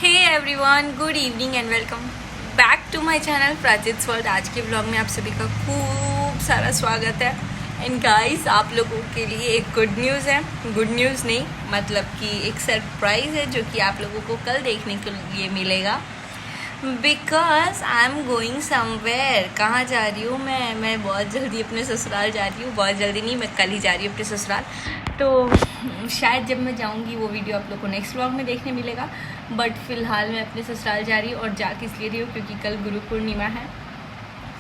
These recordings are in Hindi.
Hey everyone, good evening and welcome back to my channel प्राचित्स वर्ल्ड। आज के ब्लॉग में आप सभी का खूब सारा स्वागत है। एंड गाइस, आप लोगों के लिए एक गुड न्यूज़ है। गुड न्यूज़ नहीं, मतलब कि एक सरप्राइज़ है जो कि आप लोगों को कल देखने के लिए मिलेगा। Because I am going somewhere. कहाँ जा रही हूँ मैं बहुत जल्दी अपने ससुराल जा रही हूँ। बहुत जल्दी नहीं, मैं कल ही जा रही हूँ अपने ससुराल। तो शायद जब मैं जाऊँगी वो वीडियो आप लोग को नेक्स्ट व्लॉग में देखने मिलेगा। बट फ़िलहाल मैं अपने ससुराल जा रही हूँ और जा किस लिए रही हूँ, क्योंकि कल गुरु पूर्णिमा है।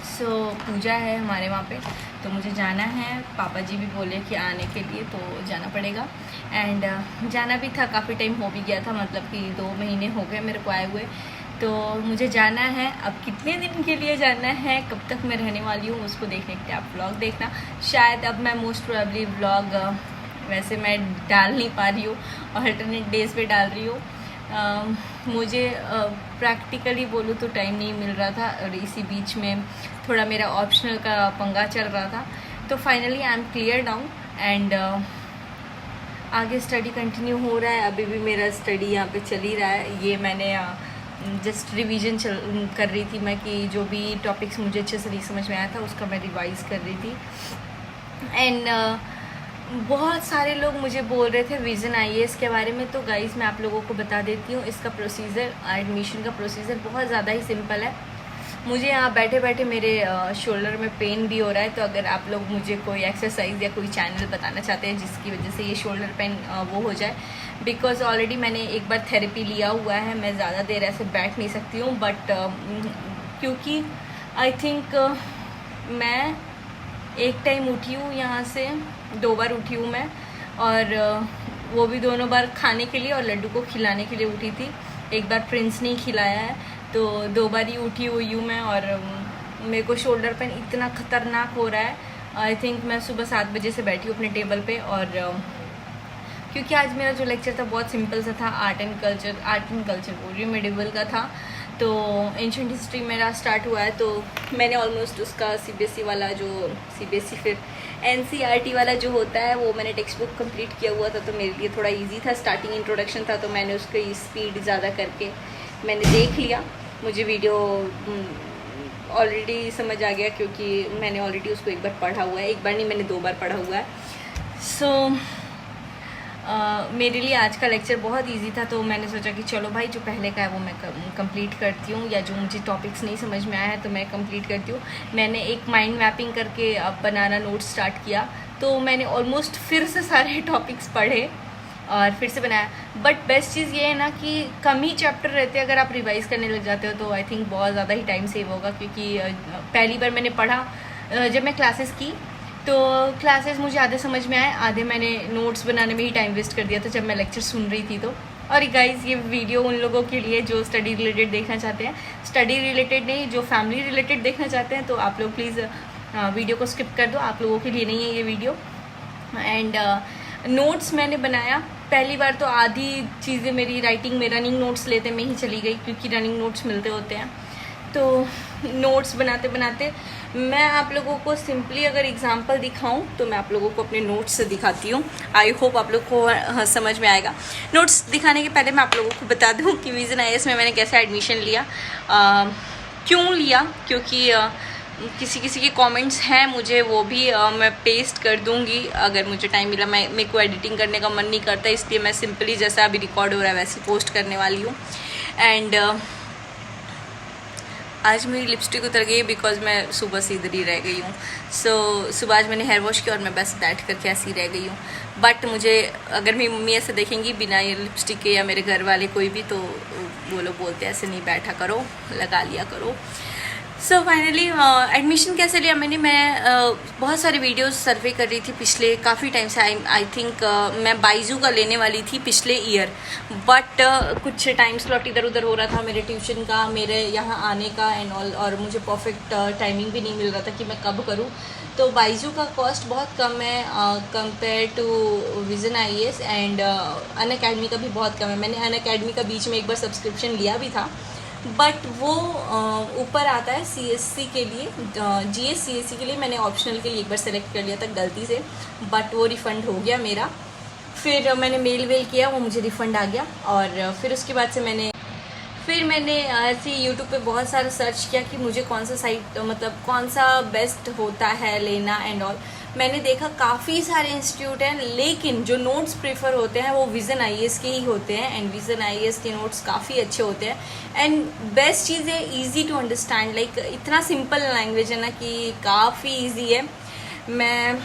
सो पूजा है हमारे वहाँ पे, तो मुझे जाना है। पापा जी भी बोले कि आने के लिए, तो जाना पड़ेगा। एंड जाना भी था, काफ़ी टाइम हो भी गया था, मतलब कि 2 महीने हो गए मेरे को आए हुए। तो मुझे जाना है। अब कितने दिन के लिए जाना है, कब तक मैं रहने वाली हूँ, उसको देखने के लिए आप व्लॉग देखना। शायद अब मैं मोस्ट प्रोबेबली व्लॉग वैसे मैं डाल नहीं पा रही हूँ, अल्टरनेट डेज पे डाल रही हूँ। मुझे प्रैक्टिकली बोलूँ तो टाइम नहीं मिल रहा था, और इसी बीच में थोड़ा मेरा ऑप्शनल का पंगा चल रहा था। तो finally I am clear down and आगे स्टडी कंटिन्यू हो रहा है। अभी भी मेरा स्टडी यहाँ पे चल ही रहा है। ये मैंने जस्ट रिवीजन कर रही थी मैं, कि जो भी टॉपिक्स मुझे अच्छे से नहीं समझ में आया था उसका मैं रिवाइज़ कर रही थी। एंड बहुत सारे लोग मुझे बोल रहे थे विज़न IAS के बारे में। तो गाइस, मैं आप लोगों को बता देती हूँ, इसका प्रोसीजर, एडमिशन का प्रोसीजर बहुत ज़्यादा ही सिंपल है। मुझे यहाँ बैठे बैठे मेरे शोल्डर में पेन भी हो रहा है। तो अगर आप लोग मुझे कोई एक्सरसाइज या कोई चैनल बताना चाहते हैं जिसकी वजह से ये शोल्डर पेन वो हो जाए, बिकॉज ऑलरेडी मैंने एक बार थेरेपी लिया हुआ है। मैं ज़्यादा देर ऐसे बैठ नहीं सकती हूँ, बट क्योंकि आई थिंक मैं एक टाइम उठी हूँ यहाँ से, 2 बार उठी हूँ मैं, और वो भी दोनों बार खाने के लिए और लड्डू को खिलाने के लिए उठी थी। एक बार प्रिंस ने खिलाया है, तो 2 बार ही उठी हुई हूँ मैं। और मेरे को शोल्डर पेन इतना ख़तरनाक हो रहा है। आई थिंक मैं सुबह 7 बजे से बैठी हूँ अपने टेबल पे, और क्योंकि आज मेरा जो लेक्चर था बहुत सिंपल सा था। आर्ट एंड कल्चर बोल रही हूँ, मेडिवल का था। तो एंशिएंट हिस्ट्री मेरा स्टार्ट हुआ है, तो मैंने ऑलमोस्ट उसका CBSE वाला, जो CBSE फिर NCERT वाला जो होता है, वो मैंने टेक्स्ट बुक कंप्लीट किया हुआ था। तो मेरे लिए थोड़ा इजी था, स्टार्टिंग इंट्रोडक्शन था, तो मैंने उसकी स्पीड ज़्यादा करके मैंने देख लिया। मुझे वीडियो ऑलरेडी समझ आ गया, क्योंकि मैंने ऑलरेडी उसको एक बार पढ़ा हुआ है। एक बार नहीं, मैंने 2 बार पढ़ा हुआ है। सो मेरे लिए आज का लेक्चर बहुत इजी था। तो मैंने सोचा कि चलो भाई, जो पहले का है वो मैं कंप्लीट करती हूँ, या जो मुझे टॉपिक्स नहीं समझ में आया है तो मैं कंप्लीट करती हूँ। मैंने एक माइंड मैपिंग करके बनाना नोट स्टार्ट किया। तो मैंने ऑलमोस्ट फिर से सारे टॉपिक्स पढ़े और फिर से बनाया। बट बेस्ट चीज़ ये है ना कि कम ही चैप्टर रहते हैं। अगर आप रिवाइज़ करने लग जाते हो तो आई थिंक बहुत ज़्यादा ही टाइम सेव होगा। क्योंकि पहली बार मैंने पढ़ा जब मैं क्लासेस की, तो क्लासेस मुझे आधे समझ में आए, आधे मैंने नोट्स बनाने में ही टाइम वेस्ट कर दिया था जब मैं लेक्चर सुन रही थी। तो और गाइस, ये वीडियो उन लोगों के लिए जो स्टडी रिलेटेड देखना चाहते हैं, स्टडी रिलेटेड नहीं, जो फैमिली रिलेटेड देखना चाहते हैं, तो आप लोग प्लीज़ वीडियो को स्किप कर दो। आप लोगों के लिए नहीं है ये वीडियो। एंड नोट्स मैंने बनाया पहली बार, तो आधी चीज़ें मेरी राइटिंग में, रनिंग नोट्स लेते में ही चली गई, क्योंकि रनिंग नोट्स मिलते होते हैं। तो नोट्स बनाते बनाते मैं आप लोगों को सिंपली अगर एग्जांपल दिखाऊं, तो मैं आप लोगों को अपने नोट्स से दिखाती हूँ। आई होप आप लोग को समझ में आएगा। नोट्स दिखाने के पहले मैं आप लोगों को बता दूँ कि विज़न IAS में मैंने कैसे एडमिशन लिया, क्यों लिया। क्योंकि किसी के कमेंट्स हैं, मुझे वो भी मैं पेस्ट कर दूंगी अगर मुझे टाइम मिला। मेरे को एडिटिंग करने का मन नहीं करता, इसलिए मैं सिंपली जैसा अभी रिकॉर्ड हो रहा है वैसे पोस्ट करने वाली हूँ। एंड आज मेरी लिपस्टिक उतर गई, बिकॉज मैं सुबह से इधर ही रह गई हूँ। सो सुबह आज मैंने हेयर वॉश किया और मैं बस बैठ करके ऐसी रह गई हूँ। बट मुझे, अगर मेरी मम्मी ऐसे देखेंगी बिना ये लिपस्टिक के, या मेरे घर वाले कोई भी, तो वो लोग बोलते हैं ऐसे नहीं बैठा करो, लगा लिया करो। सो फाइनली एडमिशन कैसे लिया मैंने, मैं बहुत सारे वीडियोस सर्वे कर रही थी पिछले काफ़ी टाइम से। आई थिंक मैं बाइजू का लेने वाली थी पिछले ईयर, बट कुछ टाइम स्लॉट इधर उधर हो रहा था, मेरे ट्यूशन का, मेरे यहाँ आने का एंड ऑल, और मुझे परफेक्ट टाइमिंग भी नहीं मिल रहा था कि मैं कब करूँ। तो बाइजू का कॉस्ट बहुत कम है compare to Vision IAS, and Unacademy का भी बहुत कम है। मैंने अनअकैडमी का बीच में एक बार सब्सक्रिप्शन लिया भी था, बट वो ऊपर आता है CSC के लिए, GS CSC के लिए मैंने ऑप्शनल के लिए एक बार सेलेक्ट कर लिया था गलती से, बट वो रिफ़ंड हो गया मेरा। फिर मैंने मेल किया, वो मुझे रिफ़ंड आ गया। और फिर उसके बाद से मैंने फिर मैंने ऐसे यूट्यूब पे बहुत सारा सर्च किया कि मुझे कौन सा साइट मतलब कौन सा बेस्ट होता है लेना एंड ऑल। मैंने देखा काफ़ी सारे इंस्टीट्यूट हैं, लेकिन जो नोट्स प्रेफर होते हैं वो विज़न आईएएस के ही होते हैं एंड विज़न आईएएस के नोट्स काफ़ी अच्छे होते हैं एंड बेस्ट चीज़ है इजी टू अंडरस्टैंड, लाइक इतना सिंपल लैंग्वेज है ना कि काफ़ी इजी है। मैं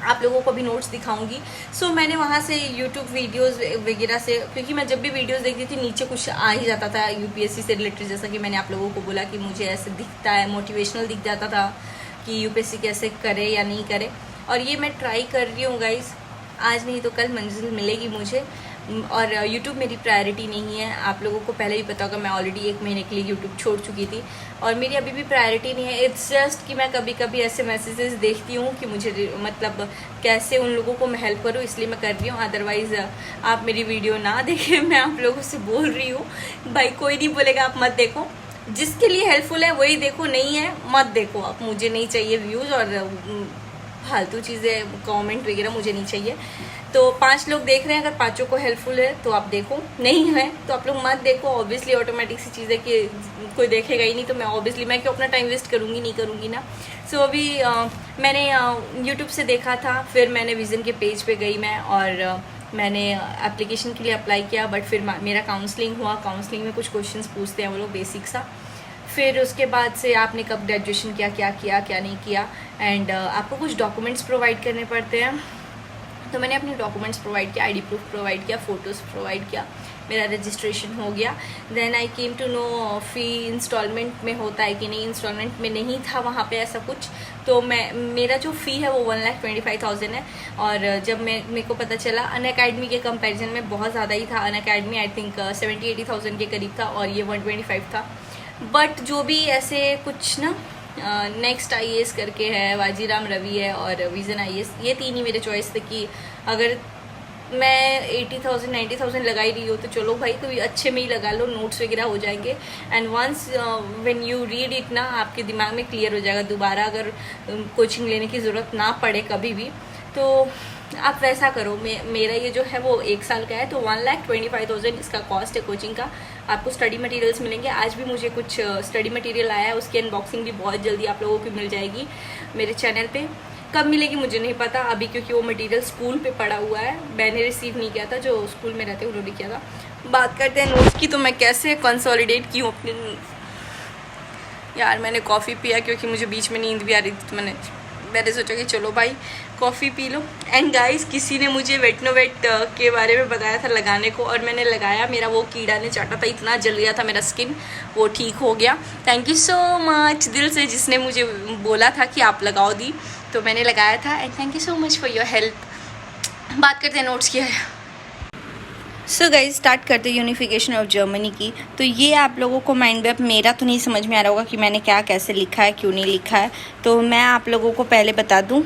आप लोगों को भी नोट्स दिखाऊंगी। सो मैंने वहाँ से यूट्यूब वीडियोस वगैरह से, क्योंकि मैं जब भी वीडियोस देखती थी नीचे कुछ आ ही जाता था यूपीएससी से रिलेटेड, जैसा कि मैंने आप लोगों को बोला कि मुझे ऐसे दिखता है, मोटिवेशनल दिख जाता था कि यूपीएससी कैसे करे या नहीं करे। और ये मैं ट्राई कर रही हूँ गाइस, आज नहीं तो कल मंजिल मिलेगी मुझे। और यूट्यूब मेरी प्रायोरिटी नहीं है, आप लोगों को पहले भी पता होगा, मैं ऑलरेडी 1 महीने के लिए यूट्यूब छोड़ चुकी थी और मेरी अभी भी प्रायोरिटी नहीं है। इट्स जस्ट कि मैं कभी कभी ऐसे मैसेजेस देखती हूँ कि मुझे मतलब कैसे उन लोगों को मैं हेल्प करूँ, इसलिए मैं कर रही हूँ। अदरवाइज़ आप मेरी वीडियो ना देखें, मैं आप लोगों से बोल रही हूँ भाई, कोई नहीं बोलेगा आप मत देखो, जिसके लिए हेल्पफुल है वही देखो, नहीं है मत देखो आप। मुझे नहीं चाहिए व्यूज़ और फालतू चीज़ें, कमेंट वगैरह मुझे नहीं चाहिए। तो 5 लोग देख रहे हैं, अगर 5 को हेल्पफुल है तो आप देखो, नहीं है तो आप लोग मत देखो। ऑब्वियसली ऑटोमेटिक सी चीज़ है कि कोई देखेगा ही नहीं, तो मैं ऑब्वियसली मैं क्यों अपना टाइम वेस्ट करूँगी, नहीं करूँगी ना। सो अभी मैंने यूट्यूब से देखा था, फिर मैंने विज़न के पेज पे गई मैं और मैंने एप्लीकेशन के लिए अप्लाई किया। बट फिर मेरा काउंसलिंग हुआ, काउंसलिंग में कुछ क्वेश्चंस पूछते हैं वो लोग बेसिक सा। फिर उसके बाद से आपने कब ग्रेजुएशन किया, क्या किया क्या नहीं किया, एंड आपको कुछ डॉक्यूमेंट्स प्रोवाइड करने पड़ते हैं। तो मैंने अपने डॉक्यूमेंट्स प्रोवाइड किया, आईडी प्रूफ प्रोवाइड किया, फ़ोटोज़ प्रोवाइड किया, मेरा रजिस्ट्रेशन हो गया। Then I came to know fee installment में होता है कि नहीं, इंस्टॉलमेंट में नहीं था वहाँ पे ऐसा कुछ। तो मेरा जो फ़ी है वो 1,25,000 है। और जब मेरे को पता चला, अनअकैडमी के कंपैरिजन में बहुत ज़्यादा ही था। अनअकैडमी आई थिंक 70-80,000 के करीब था और ये 125 था। बट जो भी ऐसे कुछ ना नेक्स्ट आईएएस करके है, वाजीराम रवि है और विज़न आईएएस, ये 3 ही मेरे चॉइस थे कि अगर मैं 80,000 90,000 लगा ही रही हो तो चलो भाई कोई अच्छे में ही लगा लो, नोट्स वगैरह हो जाएंगे। And once when you read it ना, आपके दिमाग में क्लियर हो जाएगा। दोबारा अगर कोचिंग लेने की ज़रूरत ना पड़े कभी भी, तो आप वैसा करो। मेरा ये जो है वो 1 साल का है, तो 1,25,000 इसका कॉस्ट है कोचिंग का। आपको स्टडी मटेरियल्स मिलेंगे। आज भी मुझे कुछ स्टडी मटेरियल आया है, उसकी अनबॉक्सिंग भी बहुत जल्दी आप लोगों को मिल जाएगी मेरे चैनल पे। कब मिलेगी मुझे नहीं पता अभी, क्योंकि वो मटेरियल स्कूल पे पड़ा हुआ है, मैंने रिसीव नहीं किया था, जो स्कूल में रहते उन्होंने किया था। बात करते हैं नोट्स की, तो मैं कैसे कंसोलिडेट की हूँ अपने। यार मैंने कॉफ़ी पिया क्योंकि मुझे बीच में नींद भी आ रही थी, तो मैंने सोचा कि चलो भाई coffee P low. And guys, किसी ने मुझे वेटनोवेट के बारे में बताया था लगाने को, और मैंने लगाया, मेरा वो कीड़ा ने चाटा था, इतना जल गया था मेरा स्किन, वो ठीक हो गया। थैंक यू सो मच दिल से जिसने मुझे बोला था कि आप लगाओ दी, तो मैंने लगाया था। And thank you so much for your help. बात करते हैं नोट्स की है। सो गाइस, स्टार्ट करते यूनिफिकेशन ऑफ जर्मनी की। तो ये आप लोगों को माइंड मैप मेरा तो नहीं समझ में आ रहा होगा कि मैंने क्या कैसे लिखा है, क्यों नहीं लिखा है। तो मैं आप लोगों को पहले बता दूं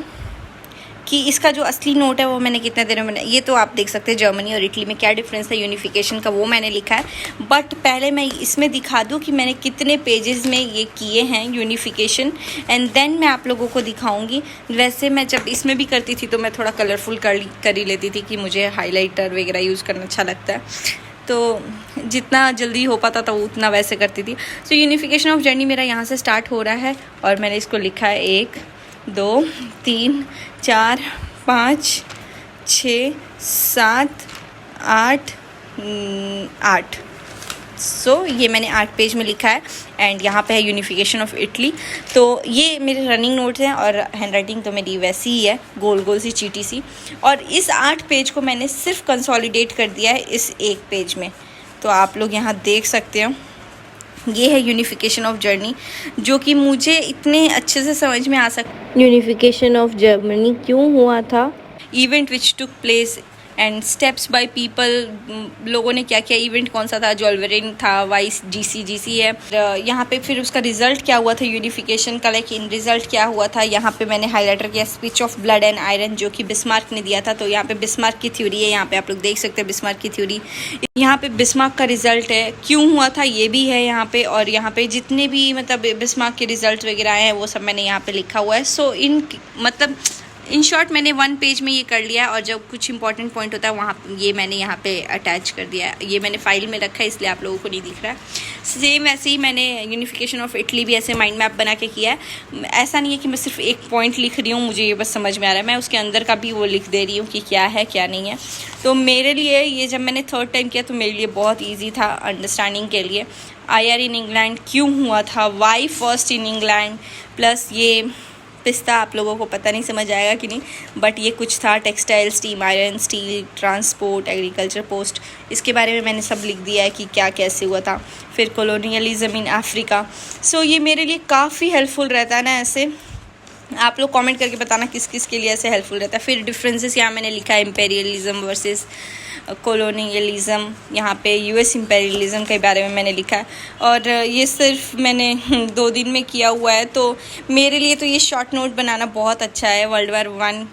कि इसका जो असली नोट है वो मैंने कितने देर में, ये तो आप देख सकते हैं जर्मनी और इटली में क्या डिफरेंस है यूनिफिकेशन का, वो मैंने लिखा है। बट पहले मैं इसमें दिखा दूं कि मैंने कितने पेजेस में ये किए हैं यूनिफिकेशन, एंड देन मैं आप लोगों को दिखाऊंगी। वैसे मैं जब इसमें भी करती थी तो मैं थोड़ा कलरफुल कर ही लेती थी कि मुझे हाईलाइटर वगैरह यूज़ करना अच्छा लगता है, तो जितना जल्दी हो पाता था उतना वैसे करती थी। सो यूनिफिकेशन ऑफ जर्नी मेरा यहाँ से स्टार्ट हो रहा है और मैंने इसको लिखा है 1 2 3 4 5 6 7 8 8। सो ये मैंने 8 पेज में लिखा है। एंड यहाँ पे है यूनिफिकेशन ऑफ इटली। तो ये मेरे रनिंग नोट्स हैं और हैंडराइटिंग तो मेरी वैसी ही है, गोल गोल सी चीटी सी। और इस 8 पेज को मैंने सिर्फ कंसोलिडेट कर दिया है इस 1 पेज में। तो आप लोग यहाँ देख सकते हो, ये है यूनिफिकेशन ऑफ जर्नी, जो कि मुझे इतने अच्छे से समझ में आ यूनिफिकेशन ऑफ जर्मनी क्यों हुआ था, event which took place and steps by people, लोगों ने क्या किया, इवेंट कौन सा था, जॉल्वरिन था, वाइस जीसी है। यहाँ पे फिर उसका रिजल्ट क्या हुआ था यूनिफिकेशन का, लेकिन रिजल्ट क्या हुआ था, यहाँ पे मैंने हाईलाइटर किया speech of blood and iron, जो कि बिस्मार्क ने दिया था। तो यहाँ पे बिस्मार्क की थ्योरी है, यहाँ पे आप लोग देख सकते हैं बिस्मार्क की थ्योरी। यहाँ पे बिस्मार्क का रिजल्ट है, क्यों हुआ था ये भी है यहाँ पे, और यहाँ पे जितने भी मतलब बिस्मार्क के रिजल्ट वगैरह आए हैं वो सब मैंने यहाँ पे लिखा हुआ है। सो इन मतलब इन शॉर्ट मैंने 1 पेज में ये कर लिया है, और जब कुछ इंपॉर्टेंट पॉइंट होता है वहाँ ये मैंने यहाँ पे अटैच कर दिया है। ये मैंने फाइल में रखा है इसलिए आप लोगों को नहीं दिख रहा है। सेम वैसे ही मैंने यूनिफिकेशन ऑफ इटली भी ऐसे माइंड मैप बना के किया है। ऐसा नहीं है कि मैं सिर्फ एक पॉइंट लिख रही हूँ, मुझे ये बस समझ में आ रहा है, मैं उसके अंदर का भी वो लिख दे रही हूँ कि क्या है क्या नहीं है। तो मेरे लिए ये जब मैंने 3rd टाइम किया तो मेरे लिए बहुत ईजी था अंडरस्टैंडिंग के लिए। IR इन इंग्लैंड क्यों हुआ था, why first in England, plus ये पिस्ता आप लोगों को पता नहीं समझ आएगा कि नहीं, बट ये कुछ था, textile, steam iron, steel, transport, agriculture post, इसके बारे में मैंने सब लिख दिया है कि क्या कैसे हुआ था। फिर कॉलोनियलिज्म इन अफ्रीका। सो ये मेरे लिए काफ़ी हेल्पफुल रहता है ना ऐसे। आप लोग कमेंट करके बताना किस किस के लिए ऐसे हेल्पफुल रहता है। फिर डिफरेंसेस यहाँ मैंने लिखा है, इम्पेरियलिज्म वर्सेस कॉलोनियलिज्म, यहाँ पे US इम्पेरियलिज्म के बारे में मैंने लिखा है। और ये सिर्फ मैंने 2 दिन में किया हुआ है, तो मेरे लिए तो ये शॉर्ट नोट बनाना बहुत अच्छा है। वर्ल्ड वार 1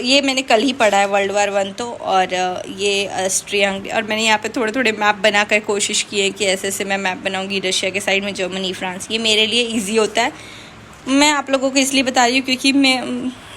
ये मैंने कल ही पढ़ा है, वर्ल्ड वार 1 तो, और ये ऑस्ट्रिया, और मैंने यहाँ पे थोड़े थोड़े मैप बनाकर कोशिश की है कि ऐसे ऐसे मैं मैप बनाऊँगी। रशिया के साइड में जर्मनी, फ्रांस, ये मेरे लिए ईजी होता है। मैं आप लोगों को इसलिए बता रही हूँ क्योंकि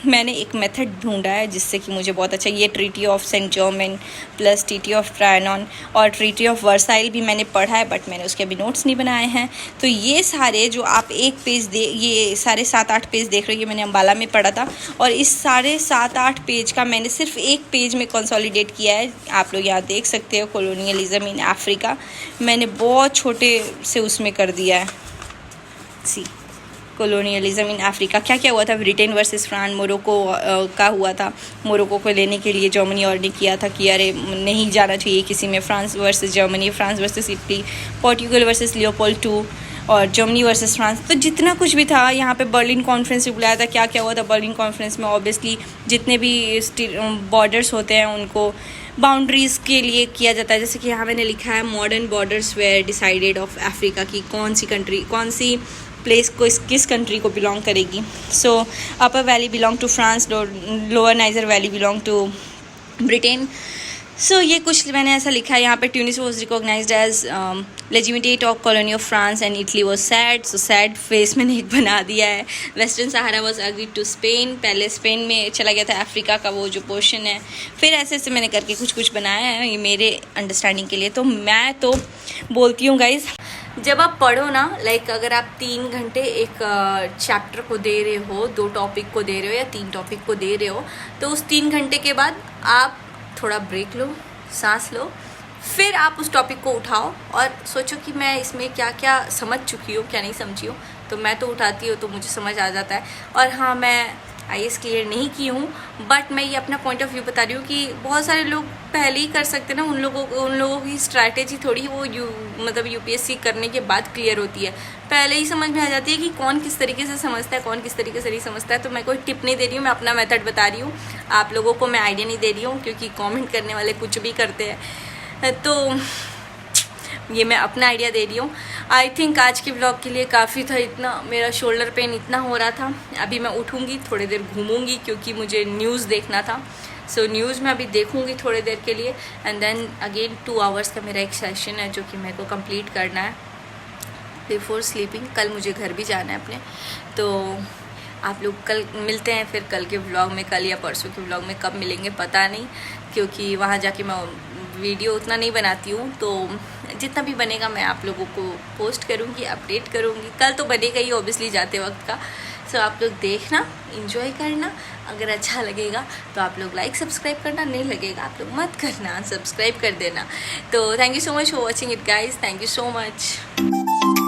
मैंने एक मेथड ढूंढा है जिससे कि मुझे बहुत अच्छा, ये treaty of Saint Germain plus treaty of Trianon और ट्रीटी ऑफ वर्साइल भी मैंने पढ़ा है, बट मैंने उसके अभी नोट्स नहीं बनाए हैं। तो ये सारे जो आप एक पेज ये सारे 7-8 पेज देख रहे हो, ये मैंने अम्बाला में पढ़ा था, और इस सारे 7-8 पेज का मैंने सिर्फ एक पेज में कंसोलिडेट किया है। आप लोग यहाँ देख सकते हो, कॉलोनियलिज्म इन अफ्रीका, मैंने बहुत छोटे से उसमें कर दिया है। सी कॉलोनियलिज्म इन अफ्रीका, क्या क्या हुआ था, ब्रिटेन वर्सेस फ्रांस, मोरक्को का हुआ था। मोरक्को को लेने के लिए जर्मनी और ने किया था कि अरे नहीं जाना चाहिए किसी में। France versus Germany, France versus Italy, Portugal versus Leopold II, और जर्मनी वर्सेस फ्रांस। तो जितना कुछ भी था यहाँ पे, बर्लिन कॉन्फ्रेंस भी बुलाया था। क्या क्या हुआ था बर्लिन कॉन्फ्रेंस में, ऑब्वियसली जितने भी बॉर्डर्स होते हैं उनको बाउंड्रीज़ के लिए किया जाता है। जैसे कि यहाँ मैंने लिखा है, modern borders were decided of Africa, की कौन सी कंट्री, कौन सी प्लेस को किस कंट्री को बिलोंग करेगी। So upper valley belong to France, lower Niger valley belong to Britain. So ये कुछ मैंने ऐसा लिखा है यहाँ पे। Tunis was recognized as legitimate of colony of France and Italy was sad, so sad face मैंने एक बना दिया है। Western Sahara was agreed to Spain, पहले स्पेन में चला गया था अफ्रीका का वो जो पोर्शन है। फिर ऐसे ऐसे मैंने करके कुछ कुछ बनाया है ये मेरे अंडरस्टैंडिंग के लिए। तो मैं तो बोलती हूँ गाइज, जब आप पढ़ो ना, लाइक अगर आप 3 घंटे एक चैप्टर को दे रहे हो, 2 टॉपिक को दे रहे हो या 3 टॉपिक को दे रहे हो, तो उस 3 घंटे के बाद आप थोड़ा ब्रेक लो, सांस लो, फिर आप उस टॉपिक को उठाओ और सोचो कि मैं इसमें क्या क्या समझ चुकी हूँ, क्या नहीं समझी हूँ। तो मैं तो उठाती हूँ तो मुझे समझ आ जाता है। और हाँ, मैं IAS क्लियर नहीं की हूँ, बट मैं ये अपना पॉइंट ऑफ व्यू बता रही हूँ कि बहुत सारे लोग पहले ही कर सकते हैं ना। उन लोगों की स्ट्रैटेजी थोड़ी वो मतलब UPSC करने के बाद क्लियर होती है, पहले ही समझ में आ जाती है कि कौन किस तरीके से समझता है, कौन किस तरीके से नहीं समझता है। तो मैं कोई टिप नहीं दे रही हूँ, मैं अपना मेथड बता रही हूँ, आप लोगों को मैं आइडिया नहीं दे रही हूँ, क्योंकि कॉमेंट करने वाले कुछ भी करते हैं। तो ये मैं अपना आइडिया दे रही हूँ। आई थिंक आज के ब्लॉग के लिए काफ़ी था। इतना मेरा शोल्डर पेन इतना हो रहा था। अभी मैं उठूँगी, थोड़ी देर घूमूंगी क्योंकि मुझे न्यूज़ देखना था। सो न्यूज़ में अभी देखूँगी थोड़ी देर के लिए, एंड देन अगेन 2 आवर्स का मेरा एक सेशन है जो कि मेरे को कंप्लीट करना है बिफोर स्लीपिंग। कल मुझे घर भी जाना है अपने। तो आप लोग कल मिलते हैं फिर कल के ब्लॉग में, कल या परसों के ब्लॉग में। कब मिलेंगे पता नहीं, क्योंकि वहाँ जाके मैं वीडियो उतना नहीं बनाती हूँ, तो जितना भी बनेगा मैं आप लोगों को पोस्ट करूँगी, अपडेट करूँगी। कल तो बनेगा ही ऑब्वियसली जाते वक्त का। सो आप लोग देखना, एंजॉय करना। अगर अच्छा लगेगा तो आप लोग लाइक सब्सक्राइब करना, नहीं लगेगा आप लोग मत करना, सब्सक्राइब कर देना। तो thank you so much for watching it guys, thank you so much.